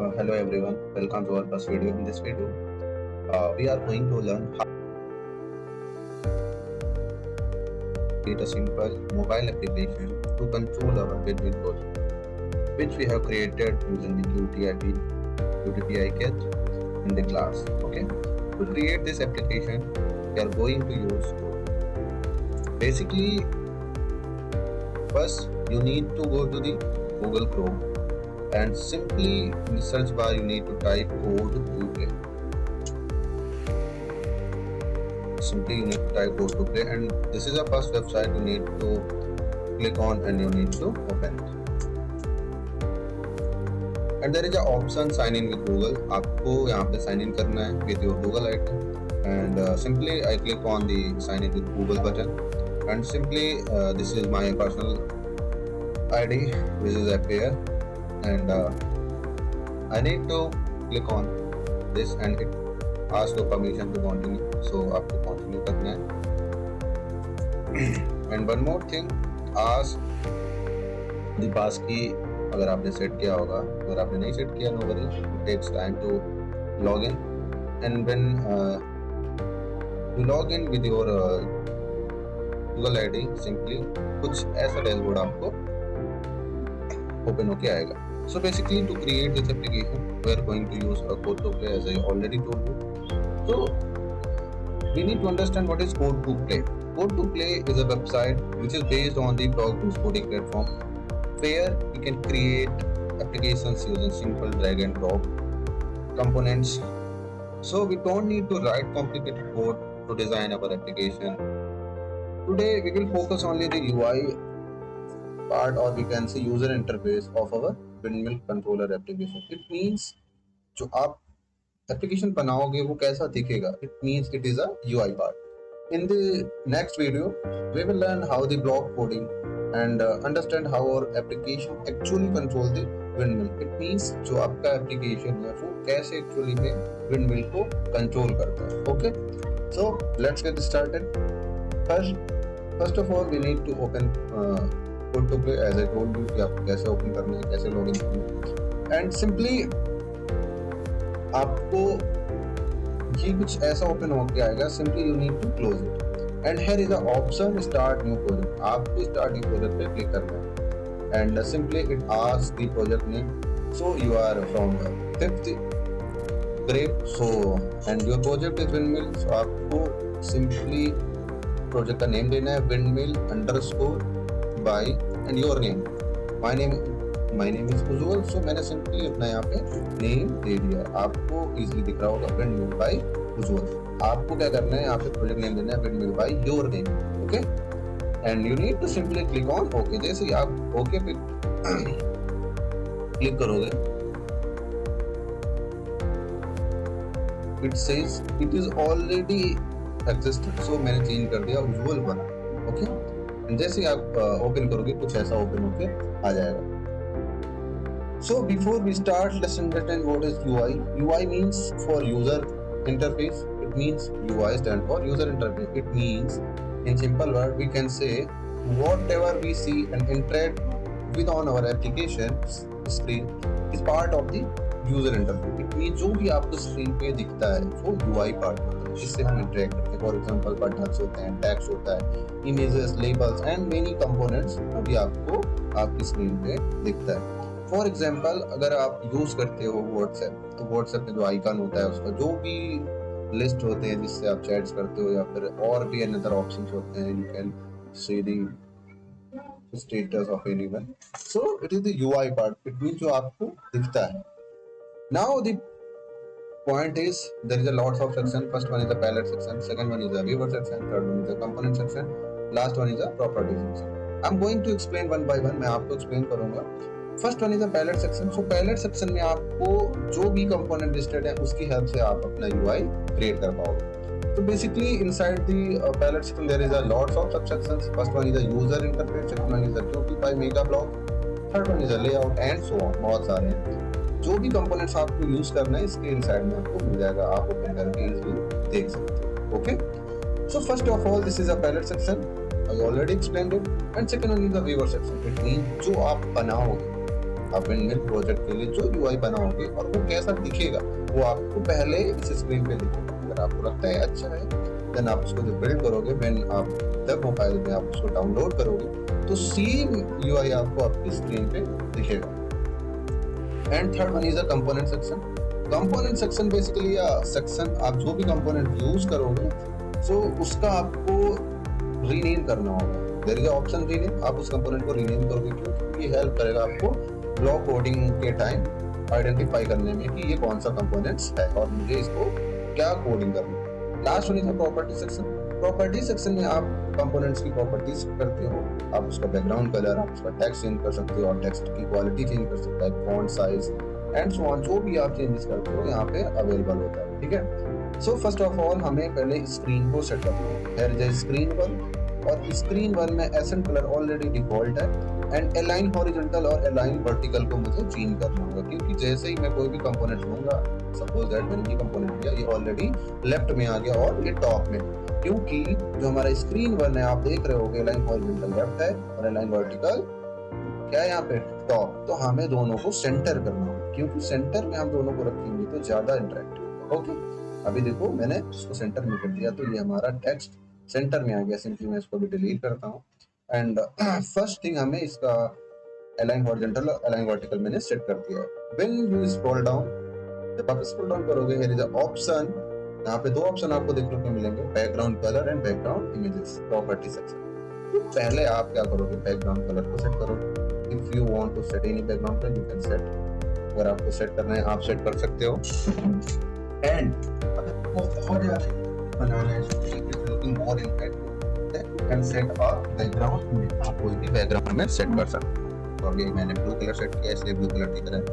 Hello everyone, welcome to our first video. In this video, we are going to learn how to create a simple mobile application to control our Bitwin project, which we have created using the QTPI kit in the class. Okay, to create this application, we are going to use basically first you need to go to the Google Chrome and simply in the search bar you need to type code to play. Simply you need to type code to play, and this is the first website you need to click on and you need to open it. And there is an option sign in with Google. आपको यहाँ पे sign in करना है with your Google ID, and simply I click on the sign in with Google button, and simply this is my personal ID, which is appear, and I need to click on this and it asks for permission to continue, so आपको continue करना है. And one more thing, ask the pass key अगर आपने set किया होगा. अगर आपने नहीं सेट किया, no worries, it takes time to log in, and when you log in with your Google ID, simply कुछ ऐसा डैशबोर्ड आपको ओपन होके आएगा. So basically to create this application we are going to use a code to play, as I already told you. So we need to understand what is code to play. Code to play is a website which is based on the Blockboost coding platform, where you can create applications using simple drag and drop components. So we don't need to write complicated code to design our application. Today we will focus only the UI part, or we can say user interface of our Windmill controller application. It means जो आप application बनाओगे वो कैसा दिखेगा. It means it is a UI part. In the next video, we will learn how the block coding and understand how our application actually control the Windmill. It means जो आपका application है वो कैसे actually में Windmill को control करता है. Okay, so let's get started. First of all, we need to open code to play, as I told you कि आपको कैसे ओपन करना है, कैसे लॉगिन करना है. एंड सिंपली आपको ये कुछ ऐसा ओपन होके आएगा. Simply you need to close it, and here is the option start new project. आपको स्टार्ट न्यू प्रोजेक्ट पे क्लिक करना है, and simply it asks the project name. So you are from 5th grade, so and your project is Windmill. So आपको simply project का name देना है, Windmill _ by and your name. My name is Ujjwal. So मैंने simply अपना यहाँ पे name दे दिया. आपको इजीली दिख रहा होगा Windmill by Ujjwal. आपको क्या करना है, यहाँ पे प्रोजेक्ट नेम देना है Windmill by your name. Okay, and you need to simply click on OK. जैसे ही आप OK पे क्लिक करोगे, it says it is already existed. So मैंने चेंज कर दिया Ujjwal बना. Okay, जैसे आप ओपन करोगे कुछ ऐसा ओपन होके आ जाएगा. So before we start, let's understand what is UI. UI means for user interface. It means UI stand for user interface. It means in simple word we can say whatever we see and interact with on our application screen is part of the user interface. It means जो भी आपको screen पे दिखता है वो UI part होता है, जिससे हम इंटरेक्ट करते हैं. फॉर एग्जांपल बटन्स होते हैं, टेक्स्ट होता है, images, labels and many components, वो भी आपको आपकी स्क्रीन पे दिखता है. फॉर एग्जांपल अगर आप यूज करते हो व्हाट्सएप, तो व्हाट्सएप में जो आइकन होता है उसका जो भी लिस्ट होते हैं जिससे आप चैट्स करते हो, या फिर और भी अनदर ऑप्शंस होते हैं. You can see the status of anyone. So it is the UI part. It means जो आपको दिखता है. Now the point is there is a lots of section. First one is the palette section, second one is the viewer section, third one is the component section, last one is the property section. I'm going to explain one by one. मैं आपको explain करूँगा. First one is the palette section. So palette section में आपको जो भी component listed है उसकी help से आप अपना UI create कर पाओगे. So basically inside the palette section there is a lots of subsections. First one is the user interface, second one is the QTPy mega block, third one is the layout and so on. बहुत सारे हैं. जो भी components आपको use करना है इसके inside में आपको मिल जाएगा. आप ओपन करके इजीली देख सकते हो. Okay, so first of all this is a palette section. I already explained it. And second one is the viewer section. It means जो आप बनाओगे आप विंडमिल प्रोजेक्ट के लिए जो यूआई बनाओगे और वो कैसा दिखेगा वो आपको पहले इस स्क्रीन पे दिखेगा। अगर आपको लगता है अच्छा है देन आप उसको जो बिल्ड करोगे व्हेन आप तब मोबाइल में आप उसको डाउनलोड करोगे तो सेम यूआई आपको आपकी स्क्रीन पे दिखेगा। And third one is a component section. Component section basically section आप जो भी कंपोनेंट यूज करोगे सो उसका आपको रीनेम करना होगा। देयर इज ऑप्शन रीनेम, आप उस कंपोनेंट को रीनेम करोगे क्योंकि ये हेल्प करेगा आपको ब्लॉक कोडिंग के टाइम आइडेंटिफाई करने में कि ये कौन सा कंपोनेंट्स है और मुझे इसको क्या कोडिंग करनी है। Last one is the property section. Property section में आप कंपोनेंट्स की प्रॉपर्टीज करते हो, आप उसका बैकग्राउंड कलर, आप उसका टेक्स्ट चेंज कर सकते हो और टेक्स्ट की क्वालिटी चेंज कर सकते हो, font size and so on, जो भी आप चेंजेस करते हो यहाँ पे अवेलेबल होता है। ठीक है, सो फर्स्ट ऑफ ऑल हमें पहले स्क्रीन को सेट करना है। हियर इज स्क्रीन 1 और स्क्रीन 1 में एसेंट कलर ऑलरेडी डिफॉल्ट है एंड अलाइन हॉरिजॉन्टल और अलाइन वर्टिकल को मुझे चेंज करना होगा क्योंकि जैसे ही मैं कोई भी कंपोनेंट लूंगा, सपोज दैट मैंने ये कंपोनेंट लिया, ये ऑलरेडी लेफ्ट में आ गया और ये टॉप में, क्योंकि जो हमारा स्क्रीन 1 है आप देख रहे होगे अलाइन हॉरिजॉन्टल लेफ्ट है और अलाइन वर्टिकल क्या है यहाँ पे टॉप। तो हमें दोनों को सेंटर करना होगा क्योंकि सेंटर में हम दोनों को रखेंगे तो ज्यादा इंटरेक्टिव होगा। ओके, अभी देखो मैंने इसको सेंटर में कर दिया तो ये हमारा टेक्स्ट सेंटर में आ गया। सिंपली मैं इसको भी डिलीट करता हूँ एंड फर्स्ट थिंग हमें इसका अलाइन हॉरिजॉन्टल और अलाइन वर्टिकल मैंने सेट कर दिया है। व्हेन यू स्क्रॉल डाउन, जब आप स्क्रॉल डाउन करोगे हियर इज अ ऑप्शन, यहाँ पे दो ऑप्शन आपको देखने को मिलेंगे, background colour and background images, property section. पहले आप क्या करोगे, बैकग्राउंड कलर को सेट करोगे। If you want to set any background colour you can set, अगर आपको सेट करना है आप सेट कर सकते हो। एंड अगर आपको बहुत ज्यादा बनाना है looking more interactive then you can set a background image, आप कोई भी बैकग्राउंड में सेट कर सकते हो। तो अभी मैंने ब्लू कलर सेट किया इसलिए ब्लू कलर दिख रहा है।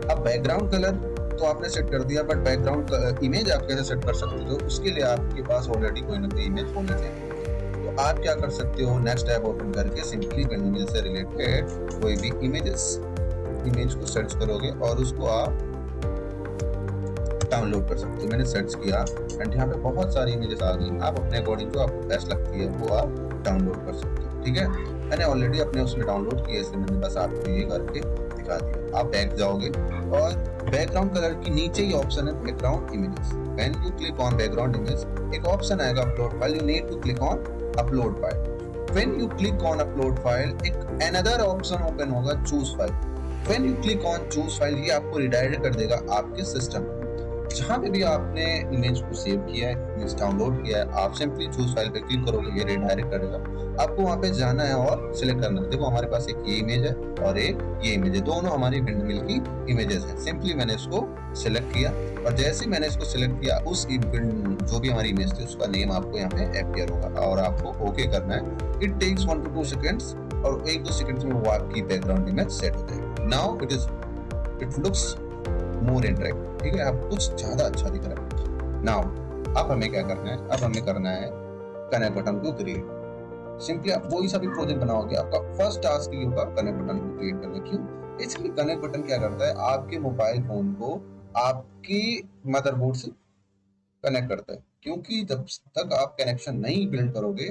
अब बैकग्राउंड कलर तो आपने सेट कर दिया, बट बैकग्राउंड इमेज आप कैसे सेट कर सकते हो, उसके लिए आपके पास ऑलरेडी कोई ना कोई इमेज होनी चाहिए। तो आप क्या कर सकते हो, नेक्स्ट टैब ओपन करके सिंपली इमेज से रिलेटेड कोई भी इमेज को सर्च करोगे और उसको आप डाउनलोड कर सकते हो। मैंने सर्च किया एंड यहाँ पे बहुत सारी इमेजेस आ गई, आप अपने अकॉर्डिंग जो आपको बेस्ट लगती है वो आप डाउनलोड कर सकते हो। ठीक है, मैंने ऑलरेडी अपने उसमें डाउनलोड किया इसलिए मैंने बस आपको ये करके दिखा दिया। आप बैक जाओगे और बैकग्राउंड कलर की नीचे ही ऑप्शन है background images. When you click on background image एक ऑप्शन आएगा upload file, you need to click on upload file. When you click on upload file एक अनदर ऑप्शन ओपन होगा, choose file. When you click on choose file ये आपको redirect कर देगा आपके system जहाँ पे भी आपने इमेज को सेव किया है, इमेज डाउनलोड किया है, आप सिंपली चूज फाइल पे क्लिक करोगे ये रिडायरेक्ट करेगा। आपको वहाँ पे जाना है और सिलेक्ट करना है। देखो हमारे पास एक ये इमेज है और एक ये इमेज है, दोनों हमारी विंडमिल की इमेजेस हैं। सिंपली मैंने इसको सिलेक्ट किया और जैसे ही मैंने इसको सिलेक्ट किया उस जो भी हमारी इमेज थी उसका नेम आपको यहाँ पे अपीयर होगा और आपको ओके करना है। इट टेक्स 1 to 2 सेकंड्स और 1-2 सेकंड्स में वो आपकी बैकग्राउंड इमेज सेट हो जाएगी। Now it looks more interactive. ठीक है, आप कुछ ज्यादा अच्छा दिख रहा है। नाउ अब हमें क्या करना है, अब हमें करना है कनेक्ट बटन को क्रिएट। सिंपली आप कोई सा भी प्रोजेक्ट बनाओगे आपका फर्स्ट टास्क ये होगा कनेक्ट बटन को क्रिएट करना। क्यों, इसलिए कनेक्ट बटन क्या करता है, आपके मोबाइल फोन को आपकी मदरबोर्ड से कनेक्ट करता है। क्योंकि जब तक आप कनेक्शन नहीं बिल्ड करोगे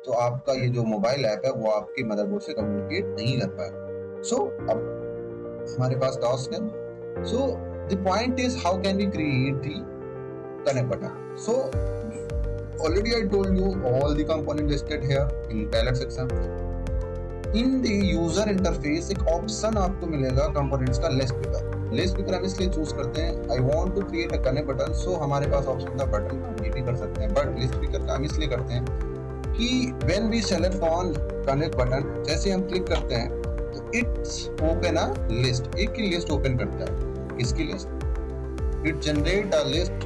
तो आपका ये जो मोबाइल ऐप है वो आपके मदरबोर्ड से कम्युनिकेट नहीं कर पाएगा। सो अब हमारे पास टास्क है। So the point is how can we create the connect button? So already I told you all the components listed here in palette section. In the user interface एक option आपको मिलेगा components का less picker. Less picker हम इसलिए choose करते हैं, I want to create a connect button, so हमारे पास option था बटन, ये भी कर सकते हैं, बट लेस पिकर का हम इसलिए करते हैं कि when we select on connect button जैसे हम क्लिक करते हैं तो इट्स ओपन अ लिस्ट, एक की लिस्ट ओपन करता है। किसकी list? It generate a list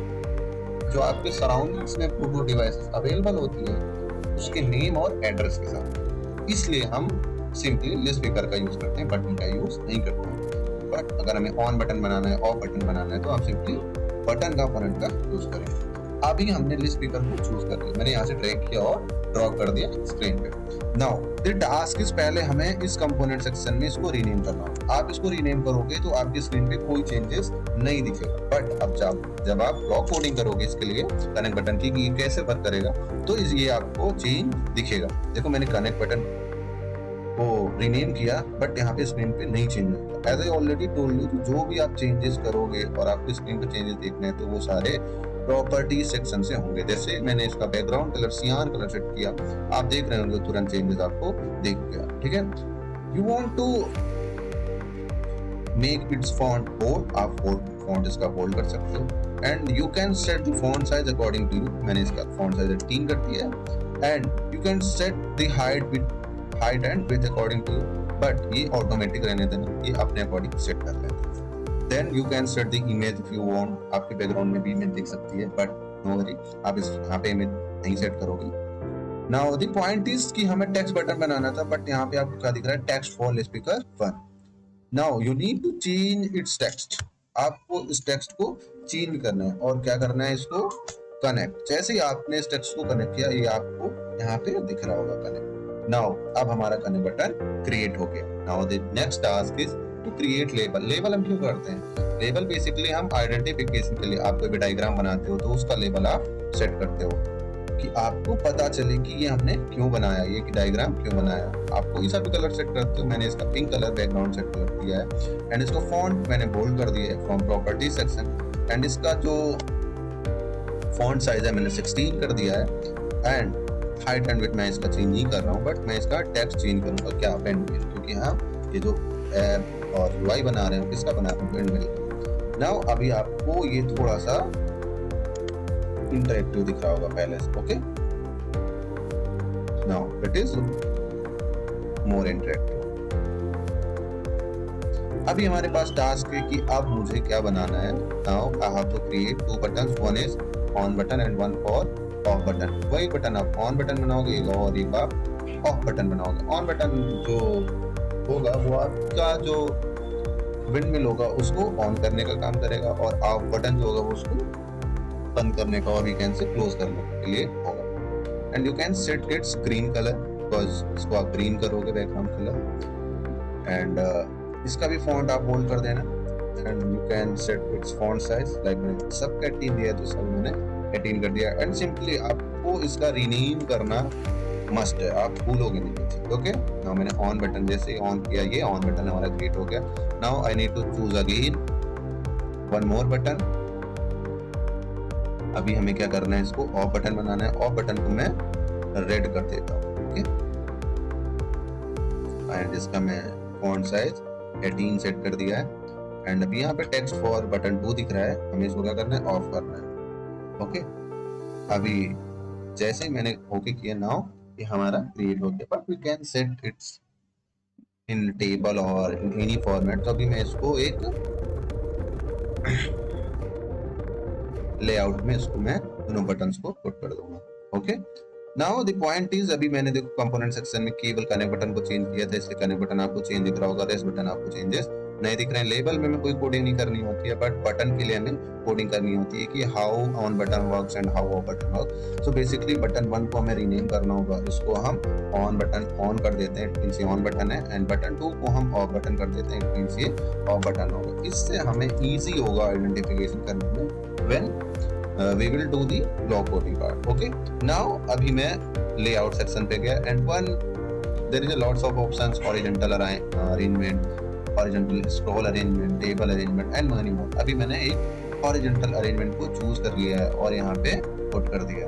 जो आपके सराउंडिंग्स में ब्लूटूथ डिवाइसेस अवेलेबल होती है उसके नेम और एड्रेस के साथ। इसलिए हम सिंपली लिस्ट पिकर का यूज करते हैं, बटन का यूज नहीं करते हैं। बट अगर हमें ऑन बटन बनाना है, ऑफ बटन बनाना है तो हम सिंपली बटन कंपोनेंट का यूज करें। अभी हमने लिस्ट पिकर को चूज कर लिया, मैंने यहाँ से ड्रैग किया और ड्रॉ कर दिया स्क्रीन पे। नाउ द टास्क इज पहले हमें इस कंपोनेंट सेक्शन में इसको रीनेम करना होगा। आप इसको रीनेम करोगे तो आपकी स्क्रीन पे कोई चेंजेस नहीं दिखेगा, बट अब जब आप ब्लॉक कोडिंग करोगे इसके लिए कनेक्ट बटन की ये कैसे वर्क करेगा तो ये आपको चेंज दिखेगा। देखो मैंने कनेक्ट बटन वो रीनेम किया, बट यहाँ पे स्क्रीन पे नहीं चेंज होगा। As I already told you, जो भी आप चेंजेस करोगे और आपको स्क्रीन पे चेंजेस देखने हैं तो वो सारे प्रॉपर्टी सेक्शन से होंगे। जैसे मैंने इसका बैकग्राउंड कलर सियान कलर सेट किया, आप देख रहे होंगे तुरंत चेंजेस आपको दिख गया। ठीक है, you want to make its font bold, आप फॉन्ट इसका बोल्ड कर सकते हो। And you can set the font size according to you, मैंने इसका फॉन्ट साइज 18 कर दिया है। And you can set the height and width according to you, but ये ऑटोमेटिक रहने देना, ये अपने अकॉर्डिंग सेट कर लेना। Then you can set the image if you want, आपके बैकग्राउंड में भी इमेज दिख सकती है, बट नो वरी, आप इस यहाँ पे इमेज नहीं सेट करोगे। नाउ द पॉइंट इज कि हमें टेक्स्ट बटन बनाना था, बट यहाँ पे आपको क्या दिख रहा है, text for speaker 1। Now you need to change its text, आपको इस टेक्स्ट को चेंज करना है और क्या करना है, इसको कनेक्ट। जैसे ही आपने इस टेक्स्ट को कनेक्ट किया, ये आपको यहाँ पे दिख रहा होगा कनेक्ट। नाउ अब हमारा कनेक्ट बटन क्रिएट हो गया। Now the next task is to create label. Label हम क्यों करते हैं, लेबल बेसिकली हम आइडेंटिफिकेशन के लिए, आप कोई भी डायग्राम बनाते हो तो उसका लेबल आप सेट करते हो कि आपको पता चले कि ये हमने क्यों बनाया, ये कि डायग्राम क्यों बनाया। आप कोई सा भी कलर सेट करते हो, मैंने इसका पिंक कलर बैकग्राउंड सेट कर दिया है। एंड इसका फॉन्ट मैंने बोल्ड कर दिया है फ्रॉम प्रॉपर्टी सेक्शन। एंड इसका जो फॉन्ट साइज है मैंने 16 कर दिया है। एंड हाइट एंड विड्थ मैं इसका चेंज नहीं कर रहा हूँ, बट मैं इसका टेक्स्ट चेंज करूंगा, क्या, पेंडुलम, क्योंकि हम ये जो ऐप और UI बना रहे हैं, किसका बना रहे हैं, पेंडुलम। नाउ अभी आपको ये थोड़ा सा इंटरेक्टिव दिख रहा होगा पहले से, okay. Now it is more interactive. अभी हमारे पास टास्क है कि अब मुझे क्या बनाना है। Now I have to create 2 buttons, one is on button and one for off button. वही बटन आप ऑन बटन बनाओगे और एक आप ऑफ बटन बनाओगे। ऑन बटन जो होगा वो आपका जो विंडमिल होगा उसको ऑन करने का काम करेगा, और ऑफ बटन जो होगा वो उसको बंद करने का और वी कैन से क्लोज करने के लिए होगा। And you can set it's green colour, because इसको आप ग्रीन करोगे बैकग्राउंड कलर। एंड इसका भी फॉन्ट आप बोल्ड कर देना। And you can set it's font size, like मैंने सबका 18 दिया तो सब मैंने 18 कर दिया। एंड सिंपली आपको इसका रीनेम करना मस्ट है, आप भूलोगे नहीं। ओके, नाउ मैंने ऑन बटन जैसे ऑन किया, ये ऑन बटन हमारा क्रिएट हो गया। Now I need to choose again one more button. अभी हमें क्या करना है, इसको ऑफ बटन बनाना है। ऑफ बटन को मैं रेड कर देता हूँ, ओके। एंड इसका मैं फॉन्ट साइज 18 सेट कर दिया है। एंड अभी यहाँ पे टेक्स्ट फॉर बटन 2 दिख रहा है, हमें इसको क्या करना है, ऑफ करना है, ओके। अभी जैसे ही मैंने ओके किया, नाउ ये हमारा क्रिएट हो गया। But we can set its in table और इन एनी फॉर्मेट। तो अभी मैं इसको एक लेआउट में इसको मैं दोनों बटन्स को पुट कर दूंगा, okay. Now the point is, अभी मैंने देखो कंपोनेंट सेक्शन में केवल कनेक्ट बटन को चेंज किया था, इसलिए कनेक्ट बटन आपको चेंज दिख रहा होगा, रेस्ट बटन आपको चेंजेस नहीं दिख रहे हैं। लेबल में कोई कोडिंग नहीं करनी होती है, बट बटन के लिए हमें कोडिंग करनी होती है कि how on button works and how off button works. So basically button 1 को हमें रीनेम करना होगा, इसको हम ऑन बटन ऑन कर देते हैं, इट मींस ये ऑन बटन है। एंड बटन 2 को हम ऑफ बटन कर देते हैं, इट मींस ये ऑफ बटन होगा। इससे हमें इजी होगा आइडेंटिफिकेशन करने में when we will do the block coding part, okay। now अभी मैं layout section पे गया and one there is a lots of options, horizontal arrangement, horizontal scroll arrangement, table arrangement and many more। अभी मैंने एक horizontal arrangement को choose कर लिया है और यहाँ पे put कर दिया।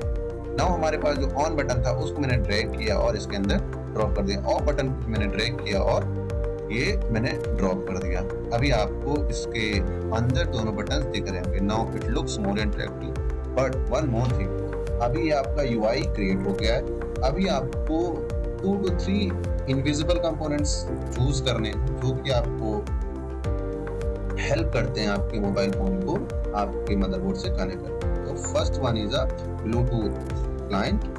now हमारे पास जो on बटन था उसको मैंने drag किया और इसके अंदर drop कर दिया। off बटन को मैंने drag किया और ये मैंने ड्रॉप कर दिया। अभी आपको इसके अंदर दोनों बटन्स दिख रहे होंगे। Now it looks more interactive, but one more thing, अभी ये आपका UI क्रिएट हो गया है। अभी आपको 2 to 3 इनविजिबल कंपोनेंट्स चूज करने जो कि आपको हेल्प करते हैं आपके मोबाइल फोन को आपके मदरबोर्ड से कनेक्ट करने। तो first one is a Bluetooth client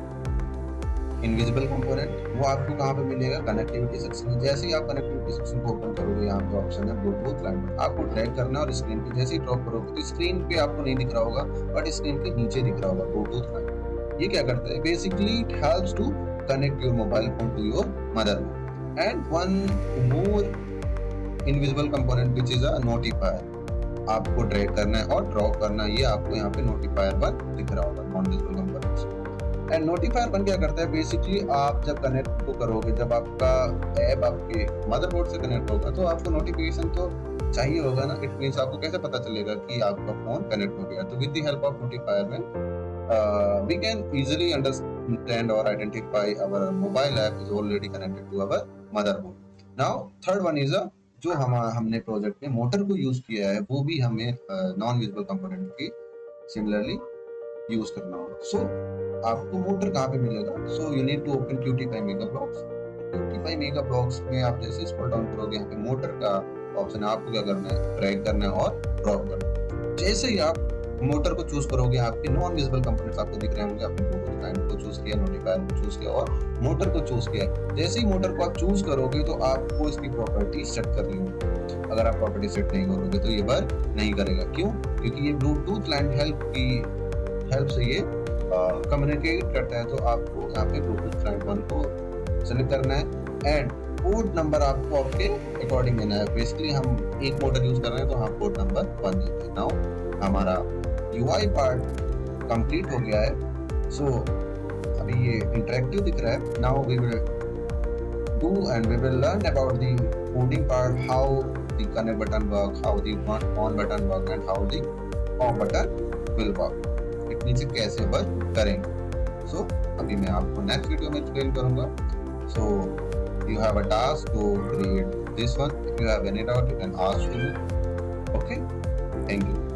invisible component. वो आपको कहाँ पे मिलेगा, कनेक्टिविटी सेक्शन में। जैसे ही आप कनेक्टिविटी सेक्शन को ओपन करोगे, यहाँ पे ऑप्शन है ब्लूटूथ क्लाइंट, आपको ड्रैग करना है और स्क्रीन पे जैसे ही ड्रॉप करोगे तो स्क्रीन पे आपको नहीं दिख रहा होगा, बट स्क्रीन के नीचे दिख रहा होगा ब्लूटूथ क्लाइंट। ये क्या करता है, basically it helps to connect your mobile phone to your motherboard. And one more invisible component which is a notifier, आपको ड्रैग करना है और ड्रॉप करना है। ये आपको यहाँ पे नोटिफायर पर दिख रहा होगा, non visible components. And notifier one क्या करता है, बेसिकली आप जब कनेक्ट को करोगे, जब आपका ऐप आपके मदरबोर्ड से कनेक्ट होगा तो आपको नोटिफिकेशन तो चाहिए होगा ना। इट मींस आपको कैसे पता चलेगा कि आपका फोन कनेक्ट हो गया। तो with the help of notifier one we can easily understand और identify our mobile app is already connected to our motherboard. Now third one is जो हमने प्रोजेक्ट में मोटर को यूज किया है वो भी हमें नॉन विजिबल कंपोनेंट की सिमिलरली यूज करना होगा। सो आपको मोटर कहाँ पे मिलेगा? So you need to open Qt5 mega blocks. Qt5 mega blocks में आप जैसे स्क्रॉल डाउन करोगे, यहाँ पे मोटर का ऑप्शन है, आपको क्या करना है, ड्रैग करना है और ड्रॉप करना है। जैसे ही आप मोटर को चूज करोगे, आपके नॉन विजिबल कंपोनेंट्स आपको दिख रहे होंगे। आपने ब्लूटूथ क्लाइंट को चूज किया, नोटिफायर को चूज किया और मोटर को चूज किया। जैसे ही मोटर को आप चूज करोगे तो आपको इसकी प्रॉपर्टी सेट करनी होगी। अगर आप प्रॉपर्टी सेट नहीं करोगे तो ये वर्क नहीं करेगा। क्यों? क्योंकि ये ब्लूटूथ क्लाइंट हेल्प से ये कम्युनिकेट करता है। तो आपको यहाँ पे ब्लूटूथ क्लाइंट वन को सेलेक्ट करना है एंड पोर्ट नंबर आपको आपके अकॉर्डिंग देना है। बेसिकली हम एक मोटर यूज कर रहे हैं तो हम पोर्ट नंबर 1 देते हैं। नाउ हमारा UI पार्ट कंप्लीट हो गया है। सो अभी ये इंटरेक्टिव दिख रहा है। Now we will do and we will learn about the coding part, how the connect button work, how the on button work and how the off button will work. It means कैसे work करेंगे। सो अभी मैं आपको next video में explain करूंगा। सो you have a task to create this one. If you have any doubt, you can ask to me. Okay, thank you.